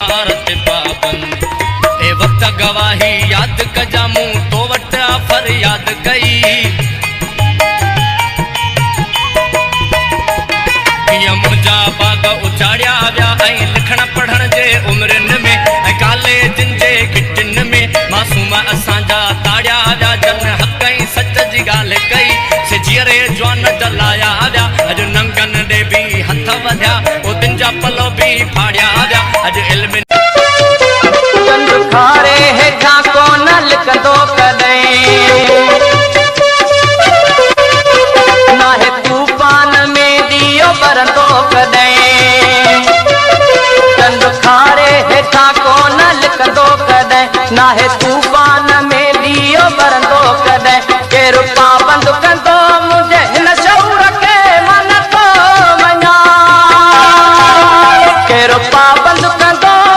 आरत पाबंद ए वक्त गवाही याद कजामू तो वट आफर याद कई मुंहिंजा बाग उचाड़िया विया ऐं लिखण पढ़ण जे उमिरिन में ऐं कॉलेजनि जे गिटिन में मासूम असांजा ताड़िया विया जन हक़ ऐं सच जी ॻाल्हि कई से जीअरे जवान जलाया विया अॼु नंगनि ॾे बि हथ वधिया उदिन जा पलो बि फाड़िया विया अॼु इल्म खारे हेठां कोन लिखंदो कॾहिं नाहे तूफान में दियो बरंदो कॾहिं चंद खारे हेठां कोन लिखंदो कॾहिं नाहे